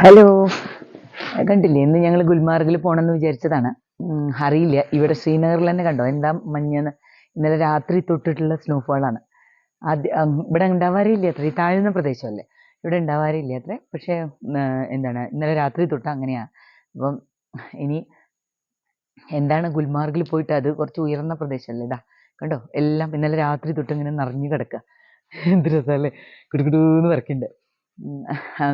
Hello, കണ്ടില്ലേ? ഇന്ന് ഞങ്ങൾ ഗുൽമാർഗിൽ പോകണമെന്ന് വിചാരിച്ചതാണ്. അറിയില്ല, ഇവിടെ ശ്രീനഗറിൽ തന്നെ കണ്ടോ എന്താ മഞ്ഞെന്ന്. ഇന്നലെ രാത്രി തൊട്ടിട്ടുള്ള സ്നോഫോളാണ്. ഇവിടെ ഉണ്ടാവാറില്ല അത്ര, ഈ താഴ്ന്ന പ്രദേശമല്ലേ, ഇവിടെ ഉണ്ടാവാറില്ല അത്ര. പക്ഷേ എന്താണ്, ഇന്നലെ രാത്രി തൊട്ട് അങ്ങനെയാണ്. അപ്പം ഇനി എന്താണ്, ഗുൽമാർഗിൽ പോയിട്ട്, അത് കുറച്ച് ഉയർന്ന പ്രദേശമല്ലേ, ഇതാ കണ്ടോ എല്ലാം ഇന്നലെ രാത്രി തൊട്ട് ഇങ്ങനെ നിറഞ്ഞു കിടക്കുക. എന്ത് രസമല്ലേ, കുടുകുടൂന്ന് വരയ്ക്കുന്നുണ്ട്.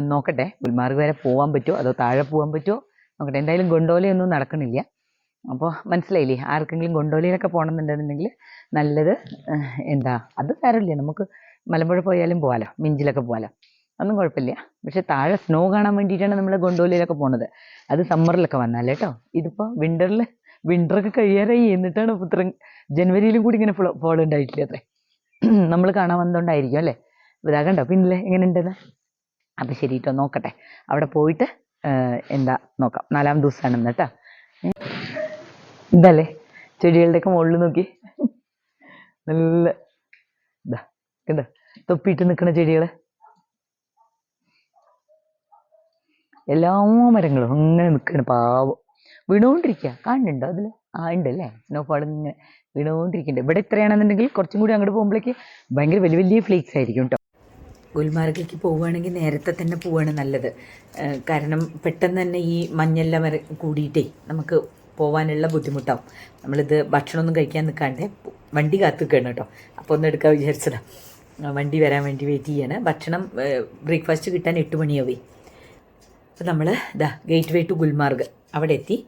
നോക്കട്ടെ ഗുൽമാർഗ് വരെ പോകാൻ പറ്റുമോ അതോ താഴെ പോകാൻ പറ്റുമോ നോക്കട്ടെ. എന്തായാലും ഗൊണ്ടോലയൊന്നും നടക്കണില്ല. അപ്പോൾ മനസ്സിലായില്ലേ, ആർക്കെങ്കിലും ഗൊണ്ടോലയിലൊക്കെ പോകണമെന്നുണ്ടെന്നുണ്ടെങ്കിൽ നല്ലത് എന്താ, അത് സാരമില്ല, നമുക്ക് മലമ്പുഴ പോയാലും പോകാലോ, മിഞ്ചിലൊക്കെ പോകാലോ, ഒന്നും കുഴപ്പമില്ല. പക്ഷെ താഴെ സ്നോ കാണാൻ വേണ്ടിയിട്ടാണ് നമ്മൾ ഗൊണ്ടോലയിലൊക്കെ പോണത്. അത് സമ്മറിലൊക്കെ വന്നാലേ കേട്ടോ. ഇതിപ്പോൾ വിൻ്ററൊക്കെ കഴിയാറായി, എന്നിട്ടാണ് ഇത്ര ജനുവരിയിലും കൂടി ഇങ്ങനെ ഫോൾ ഉണ്ടായിട്ടില്ല അത്രേ. നമ്മൾ കാണാൻ വന്നോണ്ടായിരിക്കും അല്ലേ. ഇതാ കണ്ടോ പിന്നില്ലേ എങ്ങനെ ഉണ്ടെന്ന്. അപ്പം ശരി കേട്ടോ, നോക്കട്ടെ അവിടെ പോയിട്ട് എന്താ നോക്കാം. 4-ാം ദിവസമാണ് ഇന്ന് കേട്ടോ. ഇതല്ലേ ചെടികളുടെയൊക്കെ മുകളിൽ നോക്കി, നല്ല ഇതാ കണ്ടോ തൊപ്പിയിട്ട് നിൽക്കുന്ന ചെടികൾ. എല്ലാ മരങ്ങളും അങ്ങനെ നിൽക്കണം, പാവം വീണുകൊണ്ടിരിക്കുക. കാണുന്നുണ്ടോ അതിൽ? ഉണ്ടല്ലേ, സ്നോഫാൾ ഇങ്ങനെ വീണുകൊണ്ടിരിക്കുന്നുണ്ട്. ഇവിടെ എത്രയാണെന്നുണ്ടെങ്കിൽ കുറച്ചും കൂടി അങ്ങോട്ട് പോകുമ്പോഴേക്ക് ഭയങ്കര വലിയ വലിയ ഫ്ലേക്സ് ആയിരിക്കും കേട്ടോ. ഗുൽമാർഗിലേക്ക് പോവുകയാണെങ്കിൽ നേരത്തെ തന്നെ പോവുകയാണ് നല്ലത്. കാരണം പെട്ടെന്ന് തന്നെ ഈ മഞ്ഞെല്ലാം കൂടിയിട്ടേ നമുക്ക് പോകാനുള്ള ബുദ്ധിമുട്ടാവും. നമ്മളിത് ഭക്ഷണമൊന്നും കഴിക്കാൻ നിൽക്കാണ്ട് വണ്ടി കാത്തു നിൽക്കുകയാണ് കേട്ടോ. അപ്പോൾ ഒന്ന് എടുക്കാൻ വിചാരിച്ചതാണ്. വണ്ടി വരാൻ വേണ്ടി വെയിറ്റ് ചെയ്യാണ്. ഭക്ഷണം ബ്രേക്ക്ഫാസ്റ്റ് കിട്ടാൻ 8 മണിയാവേ. അപ്പോൾ നമ്മൾ ഗേറ്റ് വേ ടു ഗുൽമാർഗ് അവിടെ എത്തി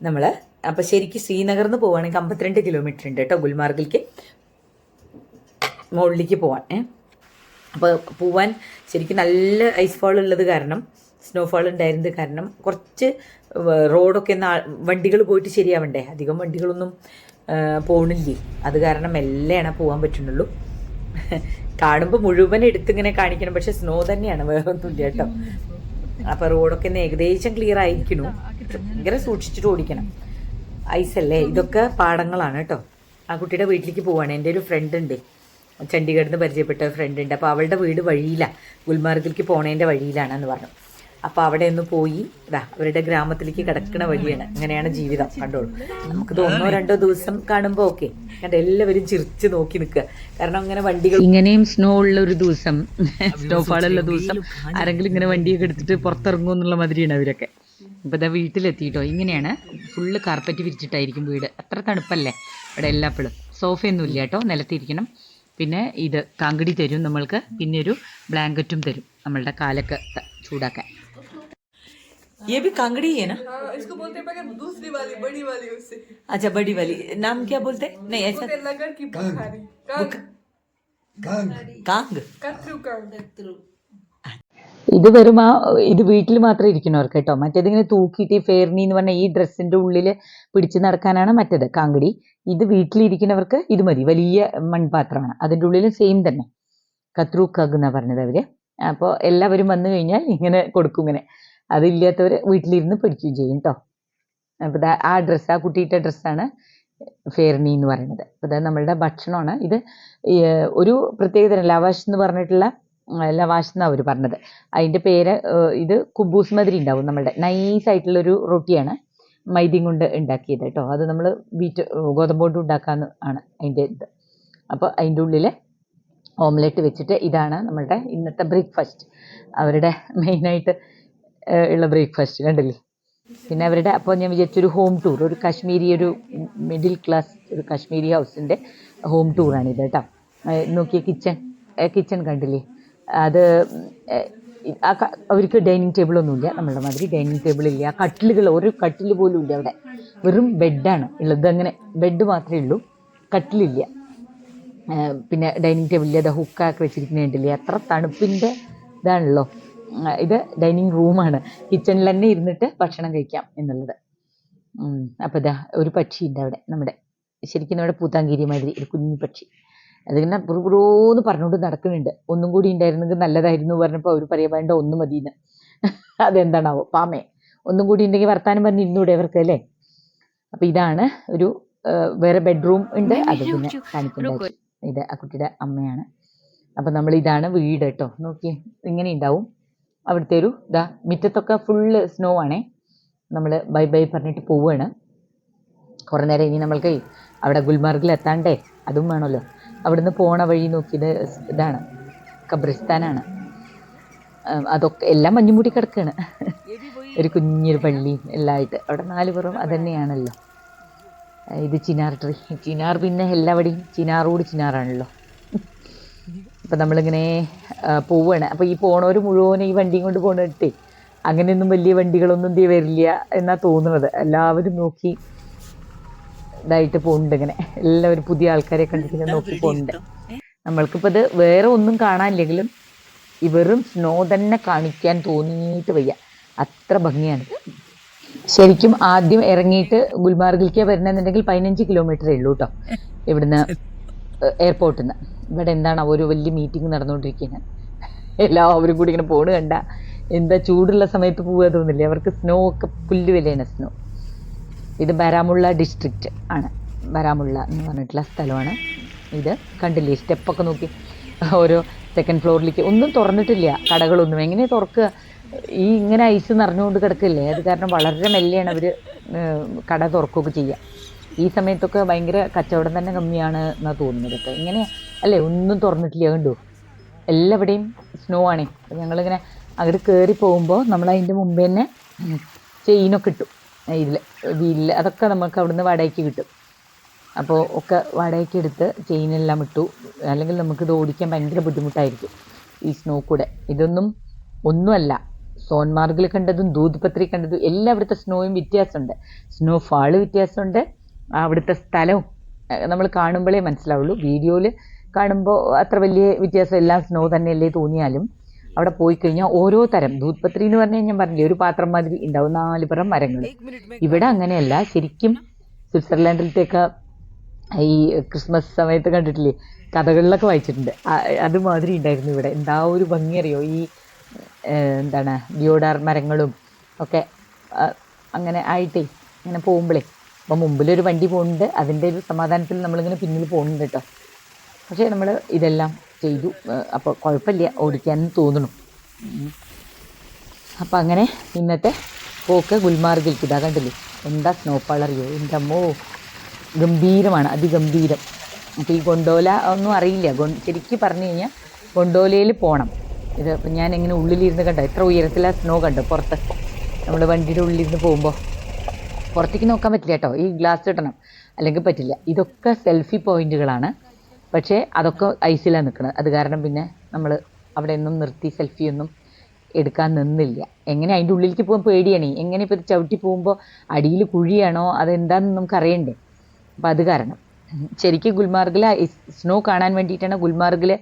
നമ്മൾ. അപ്പോൾ ശരിക്കും ശ്രീനഗറിൽ നിന്ന് പോവുകയാണെങ്കിൽ 52 കിലോമീറ്റർ ഉണ്ട് കേട്ടോ ഗുൽമാർഗിലേക്ക് മുകളിലേക്ക് പോവാൻ. അപ്പോൾ പോവാൻ ശരിക്കും നല്ല ഐസ് ഫാൾ ഉള്ളത് കാരണം, സ്നോഫാൾ ഉണ്ടായിരുന്നത് കാരണം കുറച്ച് റോഡൊക്കെ വണ്ടികൾ പോയിട്ട് ശരിയാവണ്ടേ. അധികം വണ്ടികളൊന്നും പോകണില്ലേ, അത് കാരണം മെല്ലെയാണ് പോകാൻ പറ്റുന്നുള്ളൂ. കാണുമ്പോൾ മുഴുവൻ എടുത്തിങ്ങനെ കാണിക്കണം, പക്ഷെ സ്നോ തന്നെയാണ്, വേറെ ഒന്നുമില്ല കേട്ടോ. അപ്പോൾ റോഡൊക്കെ ഏകദേശം ക്ലിയർ ആയിരിക്കണു. ഭയങ്കര സൂക്ഷിച്ചിട്ട് ഓടിക്കണം, ഐസല്ലേ. ഇതൊക്കെ പാടങ്ങളാണ് കേട്ടോ. ആ കുട്ടിയുടെ വീട്ടിലേക്ക് പോവാണ്. എൻ്റെ ഒരു ഫ്രണ്ട് ഉണ്ട്, ചണ്ഡീഗഡിൽ നിന്ന് പരിചയപ്പെട്ട ഫ്രണ്ട് ഉണ്ട്. അപ്പോൾ അവളുടെ വീട് വഴിയിലാണ്, ഗുൽമാർഗിലേക്ക് പോണേൻ്റെ വഴിയിലാണെന്ന് പറഞ്ഞു. അപ്പോൾ അവിടെ ഒന്ന് പോയി അവരുടെ ഗ്രാമത്തിലേക്ക് കിടക്കുന്ന വഴിയാണ്. അങ്ങനെയാണ് ജീവിതം, കണ്ടോളൂ. നമുക്കിത് 1-2 ദിവസം കാണുമ്പോൾ ഓക്കെ, കണ്ട് എല്ലാവരും ചിരിച്ച് നോക്കി നിൽക്കുക. കാരണം അങ്ങനെ വണ്ടികൾ ഇങ്ങനെയും സ്നോ ഉള്ള ഒരു ദിവസം, സ്നോഫാളുള്ള ദിവസം ആരെങ്കിലും ഇങ്ങനെ വണ്ടിയൊക്കെ എടുത്തിട്ട് പുറത്തിറങ്ങും എന്നുള്ള മാതിരിയാണ് അവരൊക്കെ. ഇപ്പോൾ ഇതാ വീട്ടിലെത്തിയിട്ടോ. ഇങ്ങനെയാണ് ഫുള്ള് കാർപ്പറ്റ് വിരിച്ചിട്ടായിരിക്കും വീട്. അത്ര തണുപ്പല്ലേ ഇവിടെ എല്ലാപ്പോഴും. സോഫയൊന്നും ഇല്ല കേട്ടോ, നിലത്തിരിക്കണം. പിന്നെ ഇത് കാങ്കടി തരും നമ്മൾക്ക്, പിന്നെ ഒരു ബ്ലാങ്കറ്റും തരും നമ്മളുടെ കാലൊക്കെ ചൂടാക്കാൻ. ये भी कांगड़ी है ना? इसको बोलते हैं दूसरी वाली बड़ी वाली उससे। अच्छा, बड़ी वाली नाम क्या बोलते हैं? नहीं ऐसा लगर की बुखारी കാങ്ക്. कत्रू ഇത് വെറും ഇത് വീട്ടിൽ മാത്രമേ ഇരിക്കുന്നവർക്ക് കേട്ടോ. മറ്റേതിങ്ങനെ തൂക്കിയിട്ട് ഫെയർനി എന്ന് പറഞ്ഞാൽ ഈ ഡ്രസ്സിൻ്റെ ഉള്ളിൽ പിടിച്ച് നടക്കാനാണ് മറ്റേത് കാങ്കടി. ഇത് വീട്ടിലിരിക്കുന്നവർക്ക് ഇത് മതി, വലിയ മൺപാത്രമാണ്, അതിൻ്റെ ഉള്ളിൽ സെയിം തന്നെ കത്രു കഗ് എന്നാണ് പറഞ്ഞത് അവർ. അപ്പോൾ എല്ലാവരും വന്നു കഴിഞ്ഞാൽ ഇങ്ങനെ കൊടുക്കും. ഇങ്ങനെ അതില്ലാത്തവർ വീട്ടിലിരുന്ന് പിടിക്കുകയും ചെയ്യും കേട്ടോ. അപ്പോൾ ആ ഡ്രസ്സ്, ആ കുട്ടിയുടെ ഡ്രസ്സാണ് ഫെയർനി എന്ന് പറയുന്നത്. അപ്പോൾ അത് നമ്മളുടെ ഭക്ഷണമാണ്. ഇത് ഒരു പ്രത്യേകതരം ലവാഷ് എന്ന് പറഞ്ഞിട്ടുള്ള, ലവാഷ് എന്നാണ് അവർ പറഞ്ഞത്. അതിൻ്റെ പേര് ഇത് കുബൂസ് മാതിരി ഉണ്ടാവും. നമ്മളുടെ നൈസായിട്ടുള്ളൊരു റൊട്ടിയാണ്, മൈദയും കൊണ്ട് ഉണ്ടാക്കിയത് കേട്ടോ. അത് നമ്മൾ ഗോതമ്പോണ്ട് ഉണ്ടാക്കാന്ന് ആണ് അതിൻ്റെ ഇത്. അപ്പോൾ അതിൻ്റെ ഉള്ളിൽ ഓംലെറ്റ് വെച്ചിട്ട്, ഇതാണ് നമ്മളുടെ ഇന്നത്തെ ബ്രേക്ക്ഫാസ്റ്റ്. അവരുടെ മെയിനായിട്ട് ഉള്ള ബ്രേക്ക്ഫാസ്റ്റ് കണ്ടില്ലേ. പിന്നെ അവരുടെ, അപ്പോൾ ഞാൻ വിചാരിച്ചൊരു ഹോം ടൂർ, ഒരു കാശ്മീരി, ഒരു മിഡിൽ ക്ലാസ് ഒരു കാശ്മീരി ഹൗസിൻ്റെ ഹോം ടൂറാണിത് കേട്ടോ. നോക്കിയ കിച്ചൺ കണ്ടില്ലേ. അത് അവർക്ക് ഡൈനിങ് ടേബിളൊന്നുമില്ല, നമ്മളുടെ മാതിരി ഡൈനിങ് ടേബിളില്ല. ആ കട്ടിലുകൾ, ഒരു കട്ടിൽ പോലും ഇല്ല അവിടെ, വെറും ബെഡാണ് ഉള്ളത്. അങ്ങനെ ബെഡ് മാത്രമേ ഉള്ളൂ, കട്ടിലില്ല. പിന്നെ ഡൈനിങ് ടേബിളിൽ അത് ഹുക്കാക്കി വെച്ചിരിക്കുന്നുണ്ടില്ലേ. അത്ര തണുപ്പിൻ്റെ ഇതാണല്ലോ. ഇത് ഡൈനിങ് റൂമാണ്, കിച്ചണിൽ തന്നെ ഇരുന്നിട്ട് ഭക്ഷണം കഴിക്കാം എന്നുള്ളത്. അപ്പോൾ ഇതാ ഒരു പക്ഷിയുണ്ട് അവിടെ, നമ്മുടെ ശരിക്കും നമ്മുടെ പൂത്താങ്കിരി മാതിരി ഒരു കുഞ്ഞു പക്ഷി. അതിങ്ങനെ പുറപുറോന്ന് പറഞ്ഞുകൊണ്ട് നടക്കുന്നുണ്ട്. ഒന്നും കൂടി ഉണ്ടായിരുന്നെങ്കിൽ നല്ലതായിരുന്നു പറഞ്ഞപ്പോൾ അവർ പറയാൻ വേണ്ട, ഒന്ന് മതിയെന്ന്. അതെന്താണാവോ, പാമേ ഒന്നും കൂടി ഉണ്ടെങ്കിൽ വർത്താനം പറഞ്ഞ് ഇന്നൂടെ അവർക്ക് അല്ലേ. അപ്പോൾ ഇതാണ് ഒരു വേറെ ബെഡ്റൂം ഉണ്ട്, അത് പിന്നെ കാണിക്കേണ്ട. ഇത് ആ കുട്ടിയുടെ അമ്മയാണ്. അപ്പം ഇതാണ് വീട് കേട്ടോ. നോക്കി ഇങ്ങനെ ഉണ്ടാവും. അവിടുത്തെ ഒരു മുറ്റത്തൊക്കെ ഫുള്ള് സ്നോ ആണേ. നമ്മൾ ബൈ ബൈ പറഞ്ഞിട്ട് പോവുകയാണ്. കുറേ നേരം ഇനി നമ്മൾക്ക് അവിടെ ഗുൽമാർഗിൽ എത്താണ്ടേ, അതും വേണമല്ലോ. അവിടുന്ന് പോണ വഴി നോക്കിയത് ഇതാണ്, ഖബ്രിസ്ഥാനാണ്. അതൊക്കെ എല്ലാം മഞ്ഞുമൂടി കിടക്കുകയാണ്. ഒരു കുഞ്ഞൊരു പള്ളിയും എല്ലാം ആയിട്ട് അവിടെ 4 പുറം അത് തന്നെയാണല്ലോ. ഇത് ചിനാർ ട്രീ. ചിനാർ പിന്നെ എല്ലാവിടെയും ചിനാറോട് ചിനാറാണല്ലോ. അപ്പം നമ്മളിങ്ങനെ പോവുകയാണ്. അപ്പോൾ ഈ പോണവർ മുഴുവനും ഈ വണ്ടിയും കൊണ്ട് പോകണിട്ട് അങ്ങനെയൊന്നും വലിയ വണ്ടികളൊന്നും വരില്ല എന്നാണ് തോന്നുന്നത്. എല്ലാവരും നോക്കി ഇതായിട്ട് പോകുന്നുണ്ട്. ഇങ്ങനെ എല്ലാവരും പുതിയ ആൾക്കാരെ കണ്ടിട്ട് നോക്കി പോകുന്നുണ്ട്. നമ്മൾക്കിപ്പോൾ ഇത് വേറെ ഒന്നും കാണാനില്ലെങ്കിലും ഇവരും സ്നോ തന്നെ കാണിക്കാൻ തോന്നിയിട്ട് വയ്യ, അത്ര ഭംഗിയാണ്. ശരിക്കും ആദ്യം ഇറങ്ങിയിട്ട് ഗുൽമാർഗിലേക്ക് വരണമെന്നുണ്ടെങ്കിൽ 15 കിലോമീറ്ററേ ഉള്ളൂ കേട്ടോ ഇവിടുന്ന്, എയർപോർട്ടിൽ നിന്ന്. ഇവിടെ എന്താണ് ഒരു വലിയ മീറ്റിംഗ് നടന്നുകൊണ്ടിരിക്കുന്നത്. എല്ലാവരും കൂടി ഇങ്ങനെ പോണ് കണ്ട എന്താ ചൂടുള്ള സമയത്ത് പോവുക തോന്നില്ല. അവർക്ക് സ്നോ ഒക്കെ പുല്ല് വിലയാണ് സ്നോ. ഇത് ബാരാമുള്ള ഡിസ്ട്രിക്റ്റ് ആണ്. ബാരാമുള്ള എന്ന് പറഞ്ഞിട്ടുള്ള സ്ഥലമാണ് ഇത്. കണ്ടില്ലേ സ്റ്റെപ്പൊക്കെ നോക്കി. ഓരോ സെക്കൻഡ് ഫ്ലോറിലേക്ക് ഒന്നും തുറന്നിട്ടില്ല കടകളൊന്നും. എങ്ങനെ തുറക്കുക? ഈ ഇങ്ങനെ ഐസ് നിറഞ്ഞുകൊണ്ട് കിടക്കില്ലേ, അത് കാരണം വളരെ മെല്ലെയാണ് അവർ കട തുറക്കുകയൊക്കെ ചെയ്യുക. ഈ സമയത്തൊക്കെ ഭയങ്കര കച്ചവടം തന്നെ കമ്മിയാണ് എന്നാണ് തോന്നുന്നതൊക്കെ. ഇങ്ങനെ അല്ലേ, ഒന്നും തുറന്നിട്ടില്ല. കണ്ടു എല്ലാവിടെയും സ്നോ ആണേ. അപ്പം ഞങ്ങളിങ്ങനെ അങ്ങോട്ട് കയറി പോകുമ്പോൾ നമ്മളതിൻ്റെ മുമ്പ് തന്നെ ചെയിനൊക്കെ ഇട്ടു. ഇതിൽ വീലിൽ അതൊക്കെ നമുക്ക് അവിടുന്ന് വാടകയ്ക്ക് കിട്ടും. അപ്പോൾ ഒക്കെ വാടകയ്ക്ക് എടുത്ത് ചെയിനെല്ലാം ഇട്ടു. അല്ലെങ്കിൽ നമുക്കിത് ഓടിക്കാൻ ഭയങ്കര ബുദ്ധിമുട്ടായിരിക്കും ഈ സ്നോ കൂടെ. ഇതൊന്നും ഒന്നുമല്ല സോൻമാർഗിൽ കണ്ടതും ദൂത് പത്രി കണ്ടതും എല്ലാം അവിടുത്തെ സ്നോയും വ്യത്യാസമുണ്ട്. സ്നോ ഫാള് വ്യത്യാസമുണ്ട്. അവിടുത്തെ സ്ഥലവും നമ്മൾ കാണുമ്പോഴേ മനസ്സിലാവുള്ളൂ. വീഡിയോയിൽ കാണുമ്പോൾ അത്ര വലിയ വ്യത്യാസം, എല്ലാം സ്നോ തന്നെയല്ലേ തോന്നിയാലും അവിടെ പോയി കഴിഞ്ഞാൽ ഓരോ തരം ദൂത് പത്രി എന്ന് പറഞ്ഞാൽ ഞാൻ പറഞ്ഞില്ലേ ഒരു പാത്രം മാതിരി ഉണ്ടാവും, 4 പുറം മരങ്ങൾ. ഇവിടെ അങ്ങനെയല്ല. ശരിക്കും സ്വിറ്റ്സർലാൻഡിലത്തേക്ക് ഈ ക്രിസ്മസ് സമയത്ത് കണ്ടിട്ടില്ലേ, കഥകളിലൊക്കെ വായിച്ചിട്ടുണ്ട്, അതുമാതിരി ഉണ്ടായിരുന്നു ഇവിടെ. എന്താ ഒരു ഭംഗി അറിയോ, ഈ എന്താണ് ഡിയോഡാർ മരങ്ങളും ഒക്കെ അങ്ങനെ ആയിട്ടേ ഇങ്ങനെ പോകുമ്പോഴേ. അപ്പം മുമ്പിലൊരു വണ്ടി പോകുന്നുണ്ട്, അതിൻ്റെ ഒരു സമാധാനത്തിൽ നമ്മളിങ്ങനെ പിന്നിൽ പോകുന്നുണ്ട് കേട്ടോ. പക്ഷേ നമ്മൾ ഇതെല്ലാം ചെയ്തു. അപ്പോൾ കുഴപ്പമില്ല, ഓടിക്കാനും തോന്നണം. അപ്പം അങ്ങനെ ഇന്നത്തെ പോക്ക് ഗുൽമാർഗിലേക്ക്. ഇതാ കണ്ടില്ലേ എന്താ സ്നോഫാൾ അറിയോ, എൻ്റെ അമ്മോ ഗംഭീരമാണ്, അതിഗംഭീരം. അപ്പോൾ ഈ ഗൊണ്ടോല ഒന്നും അറിയില്ല. ശരിക്കും പറഞ്ഞു കഴിഞ്ഞാൽ ഗൊണ്ടോലയിൽ പോകണം. ഇത് ഞാൻ ഇങ്ങനെ ഉള്ളിലിരുന്ന് കണ്ടോ, എത്ര ഉയരത്തിലാണ് സ്നോ കണ്ടോ പുറത്ത്. നമ്മൾ വണ്ടിയുടെ ഉള്ളിലിരുന്ന് പോകുമ്പോൾ പുറത്തേക്ക് നോക്കാൻ പറ്റില്ല കേട്ടോ, ഈ ഗ്ലാസ് ഇടണം അല്ലെങ്കിൽ പറ്റില്ല. ഇതൊക്കെ സെൽഫി പോയിന്റുകളാണ്, പക്ഷേ അതൊക്കെ ഐസിലാണ് നിൽക്കുന്നത്. അത് കാരണം പിന്നെ നമ്മൾ അവിടെ ഒന്നും നിർത്തി സെൽഫിയൊന്നും എടുക്കാൻ നിന്നില്ല. എങ്ങനെ അതിൻ്റെ ഉള്ളിലേക്ക് പോകാൻ പേടിയാണ്. എങ്ങനെ ഇപ്പോൾ ഇത് ചവിട്ടി പോകുമ്പോൾ അടിയിൽ കുഴിയാണോ അതെന്താണെന്ന് നമുക്ക് അറിയണ്ടേ. അപ്പം അത് കാരണം ശരിക്കും ഗുൽമാർഗിൽ സ്നോ കാണാൻ വേണ്ടിയിട്ടാണ് ഗുൽമാർഗിൽ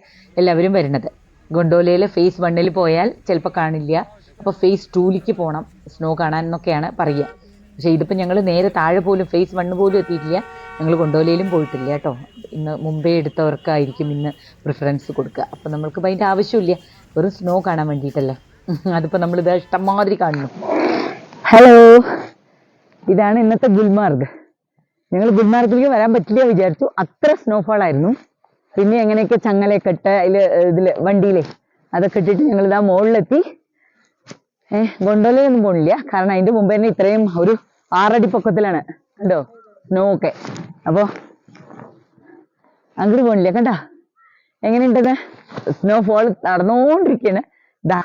എല്ലാവരും വരുന്നത്. ഗൊണ്ടോലയിൽ ഫേസ് 1 പോയാൽ ചിലപ്പോൾ കാണില്ല, അപ്പോൾ ഫേസ് 2 പോകണം സ്നോ കാണാൻ എന്നൊക്കെയാണ് പറയുക. പക്ഷേ ഇതിപ്പോൾ ഞങ്ങൾ നേരെ താഴെ പോലും ഫേസ് 1 പോലും എത്തിയിട്ടില്ല. ഞങ്ങൾ ഗൊണ്ടോലയിലും പോയിട്ടില്ല കേട്ടോ. ഇന്ന് മുമ്പേ എടുത്തവർക്കായിരിക്കും ഇന്ന് പ്രിഫറൻസ് കൊടുക്കുക. അപ്പോൾ നമ്മൾക്ക് അതിൻ്റെ ആവശ്യമില്ല, വെറും സ്നോ കാണാൻ വേണ്ടിയിട്ടല്ലേ. അതിപ്പോൾ നമ്മളിത് ഇഷ്ടംമാതിരി കാണുന്നു. ഹലോ, ഇതാണ് ഇന്നത്തെ ഗുൽമാർഗ്. ഞങ്ങൾ ഗുൽമാർഗിലേക്ക് വരാൻ പറ്റില്ല വിചാരിച്ചു, അത്ര സ്നോഫോളായിരുന്നു. പിന്നെ എങ്ങനെയൊക്കെ ചങ്ങലയൊക്കെ ഇട്ട് ഇതിൽ വണ്ടിയിലെ അതൊക്കെ ഇട്ടിട്ട് ഞങ്ങളിതാ മുകളിലെത്തി. ഗൊണ്ടോലയൊന്നും പോണില്ല, കാരണം അതിൻ്റെ മുമ്പ് തന്നെ ഇത്രയും ഒരു 6 അടി പൊക്കത്തിലാണ് കണ്ടോ സ്നോ ഒക്കെ. അപ്പോൾ അങ്ങോട്ട് പോണില്ല. കണ്ടാ എങ്ങനെയുണ്ടെന്ന്, സ്നോഫോൾ നടന്നുകൊണ്ടിരിക്കുകയാണ്. ഇതാ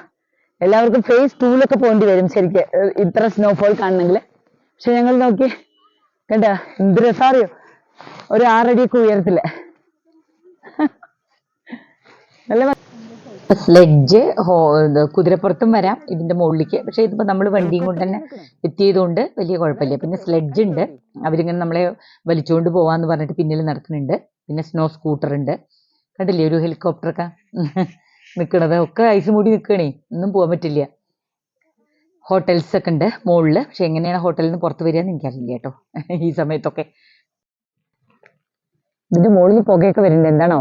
എല്ലാവർക്കും ഫേസ് 2 പോകേണ്ടി വരും ശരിക്ക് ഇത്ര സ്നോഫോൾ കാണണമെങ്കിൽ. പക്ഷെ ഞങ്ങൾ നോക്കി കണ്ടാ എന്ത് രസാറിയോ, ഒരു 6 അടിയൊക്കെ ഉയരത്തില്. നല്ല സ്ലെഡ്ജ് കുതിരപ്പുറത്തും വരാം ഇതിൻ്റെ മുകളിലേക്ക്. പക്ഷേ ഇതിപ്പോൾ നമ്മൾ വണ്ടിയും കൊണ്ട് തന്നെ എത്തിയതുകൊണ്ട് വലിയ കുഴപ്പമില്ല. പിന്നെ സ്ലെഡ്ജ് ഉണ്ട്, അവരിങ്ങനെ നമ്മളെ വലിച്ചുകൊണ്ട് പോകാമെന്ന് പറഞ്ഞിട്ട് പിന്നിൽ നടക്കുന്നുണ്ട്. പിന്നെ സ്നോ സ്കൂട്ടർ ഉണ്ട്, കണ്ടില്ലേ ഒരു ഹെലികോപ്റ്ററൊക്കെ നിൽക്കണത്. ഒക്കെ ഐസ് മൂടി നിൽക്കണേ, ഒന്നും പോകാൻ പറ്റില്ല. ഹോട്ടൽസൊക്കെ ഉണ്ട് മുകളിൽ. പക്ഷെ എങ്ങനെയാണ് ഹോട്ടലിൽ നിന്ന് പുറത്ത് വരിക എന്ന് എനിക്കറിയില്ല കേട്ടോ ഈ സമയത്തൊക്കെ. ഇതിൻ്റെ മുകളിൽ പുകയൊക്കെ വരുന്നുണ്ട്, എന്താണോ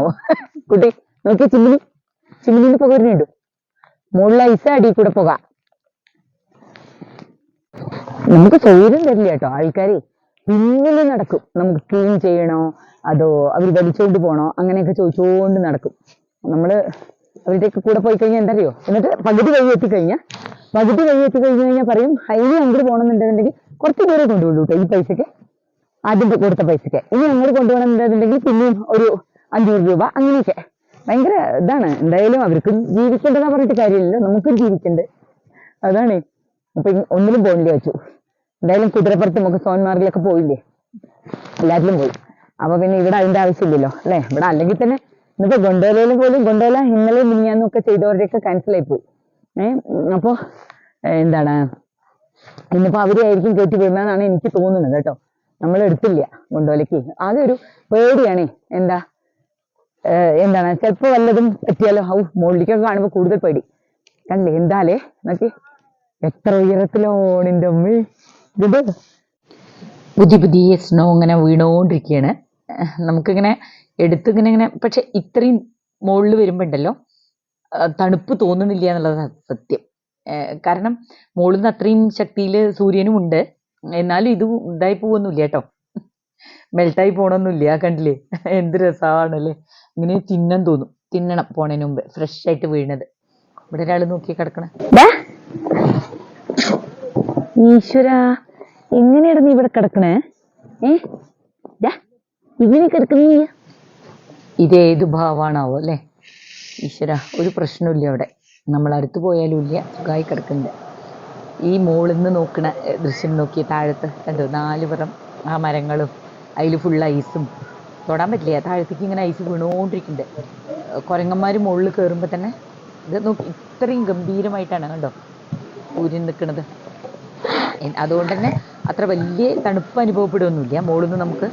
കുട്ടി നോക്കി, ചിമ്മിനിയിൽ പുക വരുന്നുണ്ട്. മുകളിൽ ഐസ്, അടിയിൽ കൂടെ പുക. നമുക്ക് സൗകര്യം തരില്ല കേട്ടോ ആൾക്കാർ. പിന്നിൽ നടക്കും, നമുക്ക് ക്ലീൻ ചെയ്യണോ അതോ അവർ വലിച്ചുകൊണ്ട് പോകണോ അങ്ങനെയൊക്കെ ചോദിച്ചുകൊണ്ട് നടക്കും. നമ്മൾ അവരുടെയൊക്കെ കൂടെ പോയി കഴിഞ്ഞാൽ എന്താ അറിയോ, എന്നിട്ട് പകുതി വഴി എത്തിക്കഴിഞ്ഞാൽ പറയും ഇനി അങ്ങോട്ട് പോകണമെന്നുണ്ടെന്നുണ്ടെങ്കിൽ കുറച്ച് ദൂരെ കൊണ്ടുപോകും കേട്ടോ ഈ പൈസക്ക്, ആദ്യം കൊടുത്ത പൈസക്ക്. ഇനി അങ്ങോട്ട് കൊണ്ടുപോകണമെന്നുണ്ടെന്നുണ്ടെങ്കിൽ പിന്നെയും ഒരു 500 രൂപ അങ്ങനെയൊക്കെ. ഭയങ്കര ഇതാണ്. എന്തായാലും അവർക്കും ജീവിക്കേണ്ടതാ പറഞ്ഞിട്ട് കാര്യമില്ലല്ലോ, നമുക്കും ജീവിക്കണ്ട്. അതാണ്. അപ്പൊ ഒന്നിലും പോകില്ല വെച്ചു. എന്തായാലും കുതിരപ്പുറത്ത് നമുക്ക് സോൻമാർഗിലൊക്കെ പോയില്ലേ, എല്ലാത്തിലും പോയി. അപ്പൊ പിന്നെ ഇവിടെ അതിന്റെ ആവശ്യമില്ലല്ലോ അല്ലെ. ഇവിടെ അല്ലെങ്കിൽ തന്നെ ഇന്നിപ്പോ ഗൊണ്ടോലയിൽ പോലും ഗൊണ്ടോല ഇന്നലെ മിനിഞ്ഞാന്നൊക്കെ ചെയ്തവരുടെയൊക്കെ ക്യാൻസൽ ആയിപ്പോയി. അപ്പൊ എന്താണ് ഇന്നിപ്പോ അവരെയായിരിക്കും കയറ്റി വിടുന്നതെന്നാണ് എനിക്ക് തോന്നുന്നത് കേട്ടോ. നമ്മൾ എടുത്തില്ല ഗൊണ്ടോലയ്ക്ക്. ആകെ ഒരു പേടിയാണേ. എന്താണ് ചിലപ്പോ വല്ലതും പറ്റിയാലോ. മുകളിലേക്കൊക്കെ കാണുമ്പോ കൂടുതൽ പേടി. കണ്ടില്ലേ എന്താലേ നോക്കി എത്ര ഉയരത്തിലോണിൻ്റെ അമ്മ. ഇത് പുതിയ സ്നോ ഇങ്ങനെ വീണോണ്ടിരിക്കുകയാണ്. നമുക്കിങ്ങനെ എടുത്തിങ്ങനെ പക്ഷെ ഇത്രയും മുകളിൽ വരുമ്പോ ഉണ്ടല്ലോ തണുപ്പ് തോന്നുന്നില്ല എന്നുള്ളതാണ് സത്യം. കാരണം മുകളിൽ നിന്ന് അത്രയും ശക്തിയിൽ സൂര്യനും ഉണ്ട്, എന്നാലും ഇത് ഇതായി പോവൊന്നുമില്ല കേട്ടോ, മെൽട്ടായി പോണൊന്നുമില്ല. കണ്ടില്ലേ എന്ത് രസമാണല്ലേ. ഇങ്ങനെ തിന്നണം പോണതിന് മുമ്പ്, ഫ്രഷ് ആയിട്ട് വീണത്. ഇവിടെ ഒരാൾ നോക്കി കിടക്കണേ. ഈശ്വര എങ്ങനെയാണ് നീ ഇവിടെ കിടക്കണേ? ഇങ്ങനെ കിടക്കുന്ന ഇതേത് ഭാവമാണാവോ അല്ലേ. ഈശ്വര ഒരു പ്രശ്നമില്ല അവിടെ, നമ്മൾ അടുത്ത് പോയാലും ഇല്ല, സുഖമായി കിടക്കുന്നുണ്ട്. ഈ മുകളിൽ നിന്ന് നോക്കണ ദൃശ്യം നോക്കി താഴത്ത് കണ്ടോ, 4 പുറം ആ മരങ്ങളും അതിൽ ഫുൾ ഐസും. തൊടാൻ പറ്റില്ല, താഴത്തേക്ക് ഇങ്ങനെ ഐസ് വീണുകൊണ്ടിരിക്കുന്നുണ്ട്. കുരങ്ങന്മാർ മുകളിൽ കയറുമ്പോൾ തന്നെ ഇത് നോക്കി ഇത്രയും ഗംഭീരമായിട്ടാണ് കണ്ടോ സൂര്യൻ നിൽക്കുന്നത്. അതുകൊണ്ട് തന്നെ അത്ര വലിയ തണുപ്പ് അനുഭവപ്പെടുകയൊന്നുമില്ല. മുകളിൽ നിന്ന് നമുക്ക്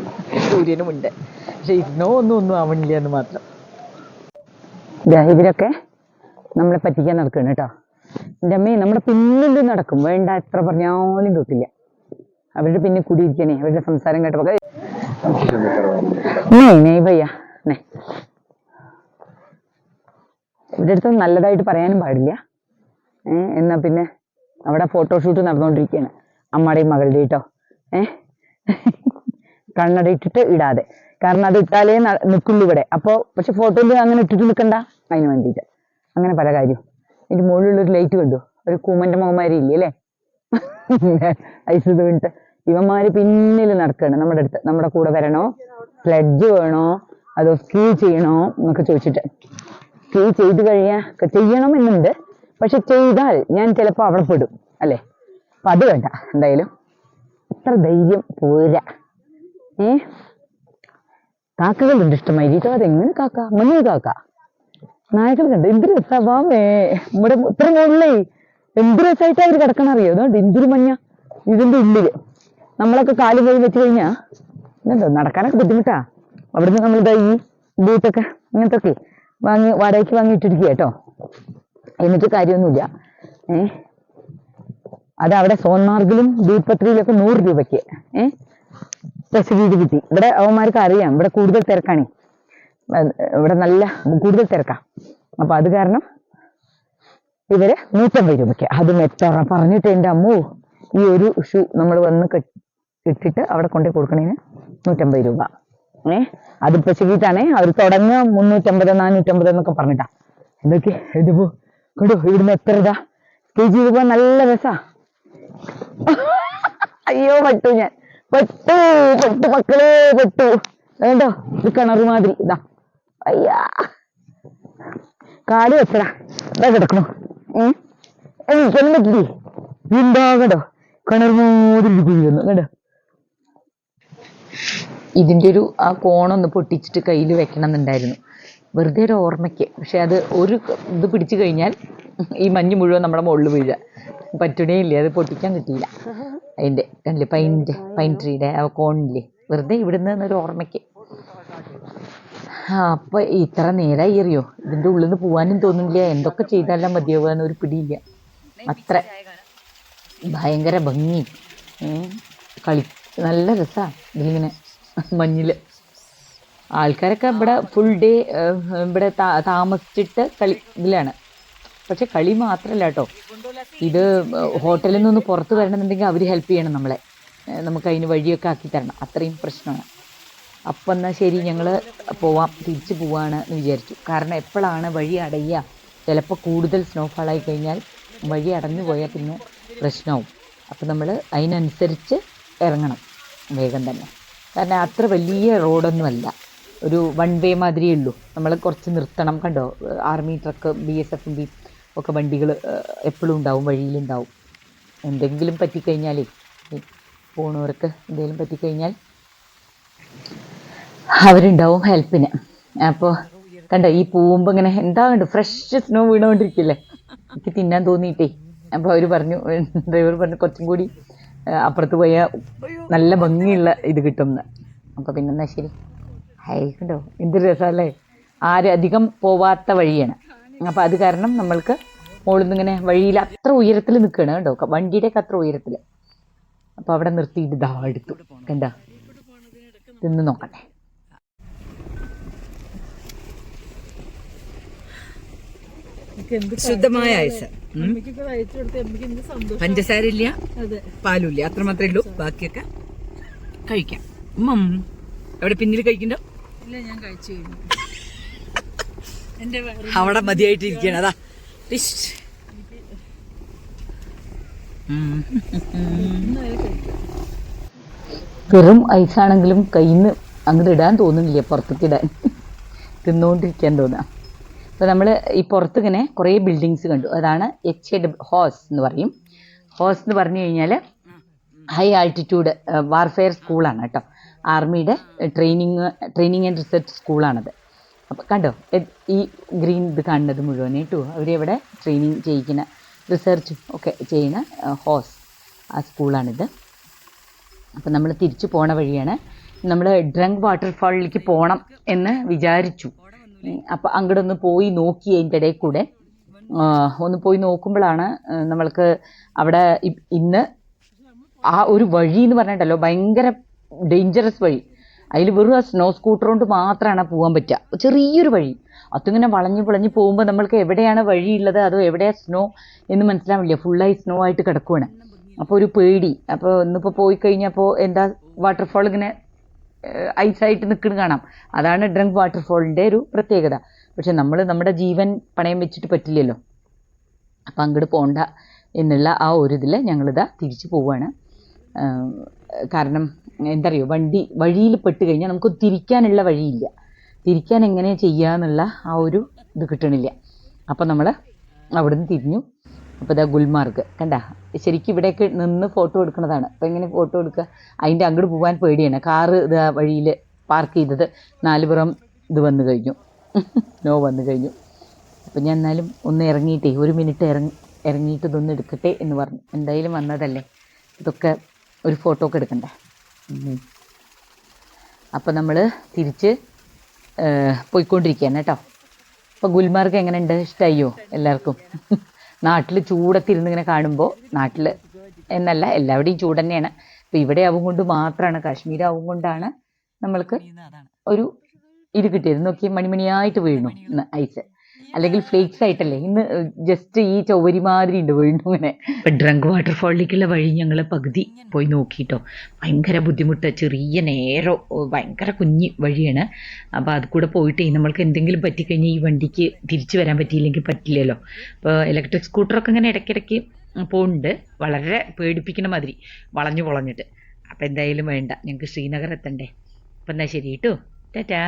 സൂര്യനുമുണ്ട്, പക്ഷെ ഇന്നോ ഒന്നും ആവണില്ല എന്ന് മാത്രം. ഇവരൊക്കെ നമ്മളെ പറ്റിക്കാൻ നടക്കുകയാണ് കേട്ടോ. എൻ്റെ അമ്മേ നമ്മുടെ പിന്നിൽ നടക്കും, വേണ്ട എത്ര പറഞ്ഞാലും കേൾക്കില്ല. അവരുടെ പിന്നെ കൂടിയിരിക്കണേ, അവരുടെ സംസാരം കേട്ടപ്പോ ഭയ്യ ഇവരുടെ അടുത്ത് നല്ലതായിട്ട് പറയാനും പാടില്ല. എന്നാ പിന്നെ അവിടെ ഫോട്ടോഷൂട്ട് നടന്നുകൊണ്ടിരിക്കുകയാണ് അമ്മയുടെയും മകളുടെയും കേട്ടോ. കണ്ണട ഇട്ടിട്ട് ഇടാതെ, കാരണം അത് ഇട്ടാലേ നിൽക്കുള്ളൂ ഇവിടെ. അപ്പോൾ പക്ഷെ ഫോട്ടോയിൽ അങ്ങനെ ഇട്ടിട്ട് നിൽക്കണ്ട, അതിന് വേണ്ടിയിട്ട് അങ്ങനെ പല കാര്യം. ഇതിൻ്റെ മുകളിലുള്ളൊരു ലൈറ്റ് കണ്ടു, ഒരു കൂമൻ്റെ മുഖമാരി ഇല്ലേ അല്ലേ, ഐസ് വീണിട്ട്. ഇവന്മാര് പിന്നിൽ നടക്കുകയാണ് നമ്മുടെ അടുത്ത്. നമ്മുടെ കൂടെ വരണോ, പ്ലഡ്ജ് വേണോ, അതോ സ്കീ ചെയ്യണോ എന്നൊക്കെ ചോദിച്ചിട്ട്. സ്കീ ചെയ്ത് ചെയ്യണമെന്നുണ്ട്, പക്ഷെ ചെയ്താൽ ഞാൻ ചിലപ്പോൾ അവിടെ പെടും അല്ലേ. അപ്പൊ അത് വേണ്ട. എന്തായാലും അത്ര ധൈര്യം പോരാ. കാക്കകളുണ്ട് ഇഷ്ടമായിരിക്കും. അതെങ്ങനെ കാക്ക, മഞ്ഞ കാക്ക, നായകൾ കണ്ട് എന്ത് രസമാമേ. നമ്മുടെ ഇത്ര മുകളിലേ എന്ത് രസമായിട്ട് അവർ കിടക്കണം അറിയോ. അതുകൊണ്ട് എന്തൊരു മഞ്ഞ ഇതിന്റെ ഉള്ളില്. നമ്മളൊക്കെ കാല് പോയി വെച്ച് കഴിഞ്ഞാ എന്തോ നടക്കാനൊക്കെ ബുദ്ധിമുട്ടാ. അവിടുന്ന് നമ്മളിതാ ഈ ബൂട്ടൊക്കെ ഇങ്ങനത്തെ ഒക്കെ വാടകയ്ക്ക് വാങ്ങിയിട്ടിരിക്കുക കേട്ടോ. എന്നിട്ട് കാര്യമൊന്നുമില്ല. അത് അവിടെ സോൻമാർഗിലും ദൂത്പത്രിയിലൊക്കെ 100 രൂപയ്ക്ക് ബസ് വീട് കിട്ടി. ഇവിടെ അവന്മാർക്ക് അറിയാം ഇവിടെ കൂടുതൽ തിരക്കാണ്, ഇവിടെ നല്ല കൂടുതൽ തിരക്കാ. അപ്പൊ അത് കാരണം ഇവര് 150 രൂപയ്ക്ക്. അതും എത്ര പറഞ്ഞിട്ട് എൻ്റെ അമ്മോ, ഈ ഒരു ഷൂ നമ്മൾ വന്ന് ഇട്ടിട്ട് അവിടെ കൊണ്ടുപോയി കൊടുക്കണേന് 150 രൂപ. അത് പശുക്കിട്ടാണേ അവർ തുടങ്ങുക 350 450 എന്നൊക്കെ പറഞ്ഞിട്ടാ. എന്തൊക്കെ ഇതിപ്പോ കണ്ടോ, ഇവിടുന്ന് എത്ര ഇതാ സ്കീ ചെയ്ത് പോകാൻ നല്ല രസാ. അയ്യോ പെട്ടു ഞാൻ, പെട്ടു മക്കളെ പെട്ടു. വേണ്ടോ ഇത് കിണറ് മാതിരി ഇതാ. അയ്യാ കാട് വെച്ചടാ, ഇതാ കിടക്കണു. എനിക്കൊന്നും പറ്റില്ലേ, എന്താ കണ്ടോ കിണർ മാതിരി കുഴി വന്നു കണ്ടോ. ഇതിൻ്റെ ഒരു ആ കോണൊന്ന് പൊട്ടിച്ചിട്ട് കയ്യിൽ വെക്കണം എന്നുണ്ടായിരുന്നു, വെറുതെ ഒരു ഓർമ്മയ്ക്ക്. പക്ഷെ അത് ഒരു ഇത് പിടിച്ചു കഴിഞ്ഞാൽ ഈ മഞ്ഞ് മുഴുവൻ നമ്മുടെ മുകളിൽ വീഴുക, പറ്റണേ ഇല്ലേ, അത് പൊട്ടിക്കാൻ കിട്ടിയില്ല. അതിൻ്റെ കണ്ടില്ലേ പൈൻ ട്രീയുടെ ആ കോണില്ലേ, വെറുതെ ഇവിടുന്ന് ഒരു ഓർമ്മയ്ക്ക്. അപ്പൊ ഇത്ര നേരമായി അറിയോ, ഇതിൻ്റെ ഉള്ളിൽ നിന്ന് പോകാനും തോന്നുന്നില്ല. എന്തൊക്കെ ചെയ്താലും മതിയാവുക എന്നൊരു പിടിയില്ല. അത്ര ഭയങ്കര ഭംഗി, നല്ല രസമാണ് ഇതിലിങ്ങനെ മഞ്ഞില്. ആൾക്കാരൊക്കെ ഇവിടെ ഫുൾ ഡേ ഇവിടെ താമസിച്ചിട്ട് ഇതിലാണ്. പക്ഷെ കളി മാത്രമല്ല കേട്ടോ, ഇത് ഹോട്ടലിൽ നിന്ന് പുറത്ത് വരണമെന്നുണ്ടെങ്കിൽ അവർ ഹെൽപ്പ് ചെയ്യണം നമ്മളെ, നമുക്ക് അതിന് വഴിയൊക്കെ ആക്കി തരണം, അത്രയും പ്രശ്നമാണ്. അപ്പം എന്നാൽ ശരി, ഞങ്ങൾ തിരിച്ചു പോവാണ് എന്ന് വിചാരിച്ചു. കാരണം എപ്പോഴാണ് വഴി അടയുക ചിലപ്പോൾ കൂടുതൽ സ്നോഫാൾ ആയി കഴിഞ്ഞാൽ വഴി അടഞ്ഞു പോയാൽ പിന്നെ പ്രശ്നമാവും. അപ്പോൾ നമ്മൾ അതിനനുസരിച്ച് ഇറങ്ങണം വേഗം തന്നെ. കാരണം അത്ര വലിയ റോഡൊന്നുമല്ല, ഒരു വൺ വേ മാതിരിയേ ഉള്ളൂ. നമ്മൾ കുറച്ച് നിർത്തണം. കണ്ടോ, ആർമി ട്രക്ക്, BSFൻ്റെ ഒക്കെ വണ്ടികൾ എപ്പോഴും ഉണ്ടാവും, വഴിയിലുണ്ടാവും. എന്തെങ്കിലും പറ്റിക്കഴിഞ്ഞാലേ, പോണവർക്ക് എന്തെങ്കിലും പറ്റിക്കഴിഞ്ഞാൽ അവരുണ്ടാവും ഹെൽപ്പിന്. അപ്പോൾ കണ്ടോ, ഈ പൂവുമ്പോൾ ഇങ്ങനെ എന്താ കണ്ടു ഫ്രഷ് സ്നോ വീണുകൊണ്ടിരിക്കില്ലേ, എനിക്ക് തിന്നാൻ തോന്നിയിട്ടേ. അപ്പോൾ അവർ പറഞ്ഞു, ഡ്രൈവർ പറഞ്ഞു കുറച്ചും കൂടി അപ്പുറത്ത് പോയാൽ നല്ല ഭംഗിയുള്ള ഇത് കിട്ടുമെന്ന്. അപ്പോൾ പിന്നെന്താ ശരി. ഹൈ കണ്ടോ എന്തൊരു രസമല്ലേ, ആരും അധികം പോവാത്ത വഴിയാണ്. അപ്പോൾ അത് കാരണം നമ്മൾക്ക് മുകളിൽ നിന്ന് ഇങ്ങനെ വഴിയിൽ അത്ര ഉയരത്തിൽ നിൽക്കുകയാണ് കേട്ടോ, വണ്ടിയുടെയൊക്കെ അത്ര ഉയരത്തിൽ. അപ്പോൾ അവിടെ നിർത്തിയിട്ട് ഇതാ എടുത്തു, കണ്ടോ, തിന്ന് നോക്കട്ടെ. ശുദ്ധമായ ഐസ്, പഞ്ചസാര ഇല്ല, പാലുമില്ല, അത്ര മാത്രമേ ഉള്ളൂ. ബാക്കിയൊക്കെ കഴിക്കാം. എവിടെ പിന്നിൽ കഴിക്കണ്ടോ? അവിടെ മതിയായിട്ടിരിക്കുകയാണ്. അതാ വെറും ഐസാണെങ്കിലും കയ്യിൽ നിന്ന് അങ്ങോട്ട് ഇടാൻ തോന്നുന്നില്ല, പുറത്തേക്ക് ഇടാൻ, തിന്നുകൊണ്ടിരിക്കാൻ തോന്നുക. അപ്പോൾ നമ്മൾ ഈ പുറത്തിങ്ങനെ കുറേ ബിൽഡിങ്സ് കണ്ടു. അതാണ് HAW ഹോസ് എന്ന് പറയും. ഹോസ് എന്ന് പറഞ്ഞു കഴിഞ്ഞാൽ ഹൈ ആൾട്ടിറ്റ്യൂഡ് വാർഫെയർ സ്കൂളാണ് കേട്ടോ, ആർമിയുടെ ട്രെയിനിങ് ആൻഡ് റിസർച്ച് സ്കൂളാണത്. അപ്പോൾ കണ്ടോ ഈ ഗ്രീൻ ഇത് കാണുന്നത് മുഴുവനായിട്ടു അവരിവിടെ ട്രെയിനിങ് ചെയ്യിക്കുന്ന, റിസർച്ചും ഒക്കെ ചെയ്യുന്ന ഹോസ് ആ സ്കൂളാണിത്. അപ്പോൾ നമ്മൾ തിരിച്ചു പോണ വഴിയാണ്. നമ്മൾ ഡ്രങ്ക് വാട്ടർഫാളിലേക്ക് പോകണം എന്ന് വിചാരിച്ചു. അപ്പോൾ അങ്ങോട്ടൊന്ന് പോയി നോക്കി, അതിൻ്റെ ഇടയിൽ കൂടെ ഒന്ന് പോയി നോക്കുമ്പോഴാണ് നമ്മൾക്ക് അവിടെ ഇന്ന് ആ ഒരു വഴി എന്ന് പറഞ്ഞിട്ടല്ലോ ഭയങ്കര ഡേഞ്ചറസ് വഴി. അതിൽ വെറും ആ സ്നോ സ്കൂട്ടർ കൊണ്ട് മാത്രമാണ് പോകാൻ പറ്റുക, ചെറിയൊരു വഴി. അതിങ്ങനെ വളഞ്ഞ് പോകുമ്പോൾ നമ്മൾക്ക് എവിടെയാണ് വഴിയുള്ളത് അതോ എവിടെയാണ് സ്നോ എന്ന് മനസ്സിലാവില്ല, ഫുള്ളായി സ്നോ ആയിട്ട് കിടക്കുവാണ്. അപ്പോൾ ഒരു പേടി. അപ്പോൾ ഇന്നിപ്പോൾ പോയി കഴിഞ്ഞപ്പോൾ എന്താ വാട്ടർഫാൾ ഇങ്ങനെ ഐസായിട്ട് നിൽക്കുന്നത് കാണാം. അതാണ് ഡ്രങ്ക് വാട്ടർഫാളിൻ്റെ ഒരു പ്രത്യേകത. പക്ഷെ നമ്മൾ നമ്മുടെ ജീവൻ പണയം വെച്ചിട്ട് പറ്റില്ലല്ലോ. അപ്പം അങ്ങോട്ട് പോകണ്ട എന്നുള്ള ആ ഒരു ഇതിൽ ഞങ്ങളിതാ തിരിച്ചു പോവുകയാണ്. കാരണം എന്താ പറയുക, വഴിയിൽ പെട്ട് കഴിഞ്ഞാൽ നമുക്ക് തിരിക്കാനുള്ള വഴിയില്ല, തിരിക്കാൻ എങ്ങനെ ചെയ്യുക എന്നുള്ള ആ ഒരു ഇത് കിട്ടണില്ല. അപ്പം നമ്മൾ അവിടുന്ന് തിരിഞ്ഞു. അപ്പോൾ ഇതാ ഗുൽമാർഗ് കണ്ട, ശരിക്കും ഇവിടെയൊക്കെ നിന്ന് ഫോട്ടോ എടുക്കുന്നതാണ്. അപ്പോൾ എങ്ങനെ ഫോട്ടോ എടുക്കുക, അതിൻ്റെ അങ്ങോട്ട് പോകാൻ പേടിയാണ്. കാറ് ഇത് വഴിയിൽ പാർക്ക് ചെയ്തത് 4 പുറം ഇത് വന്നു കഴിഞ്ഞു, സ്നോ വന്നു കഴിഞ്ഞു. അപ്പം ഞാൻ എന്നാലും ഒന്ന് ഇറങ്ങിയിട്ടേ, 1 മിനിറ്റ് ഇറങ്ങിയിട്ട് ഇതൊന്ന് എടുക്കട്ടെ എന്ന് പറഞ്ഞു. എന്തായാലും വന്നതല്ലേ, ഇതൊക്കെ ഒരു ഫോട്ടോ ഒക്കെ എടുക്കണ്ടേ. അപ്പം നമ്മൾ തിരിച്ച് പോയിക്കൊണ്ടിരിക്കുകയാണ് കേട്ടോ. അപ്പോൾ ഗുൽമാർഗ് എങ്ങനെയുണ്ട്, ഇഷ്ടമായോ എല്ലാവർക്കും? നാട്ടിൽ ചൂടത്തിരുന്ന് ഇങ്ങനെ കാണുമ്പോൾ, നാട്ടിൽ എന്നല്ല എല്ലാവിടെയും ചൂട് തന്നെയാണ്. അപ്പോൾ ഇവിടെ ആവും കൊണ്ട് മാത്രമാണ്, കാശ്മീർ ആവും കൊണ്ടാണ് നമ്മൾക്ക് ഒരു ഇത് കിട്ടിയത്. നോക്കി മണിമണിയായിട്ട് വീണു ഇന്ന് ഐസ്, അല്ലെങ്കിൽ ഫ്ലേക്സ് ആയിട്ടല്ലേ. ഇന്ന് ജസ്റ്റ് ഈ ചൗവരി മാതിരി ഉണ്ട് വീണു ഇങ്ങനെ. ഡ്രങ്ക് വാട്ടർഫാളിലേക്കുള്ള വഴി ഞങ്ങൾ പകുതി പോയി നോക്കിയിട്ടോ. ഭയങ്കര ബുദ്ധിമുട്ട്, ചെറിയ നേരോ ഭയങ്കര കുഞ്ഞി വഴിയാണ്. അപ്പോൾ അത് കൂടെ പോയിട്ട് നമ്മൾക്ക് എന്തെങ്കിലും പറ്റിക്കഴിഞ്ഞാൽ ഈ വണ്ടിക്ക് തിരിച്ചു വരാൻ പറ്റിയില്ലെങ്കിൽ പറ്റില്ലല്ലോ. അപ്പോൾ ഇലക്ട്രിക് സ്കൂട്ടറൊക്കെ ഇങ്ങനെ ഇടയ്ക്കിടയ്ക്ക് പോകുന്നുണ്ട്, വളരെ പേടിപ്പിക്കുന്ന മാതിരി വളഞ്ഞിട്ട്. അപ്പോൾ എന്തായാലും വേണ്ട, ഞങ്ങൾക്ക് ശ്രീനഗർ എത്തണ്ടേ. അപ്പം എന്നാൽ ശരി കേട്ടോ, ടാറ്റാ.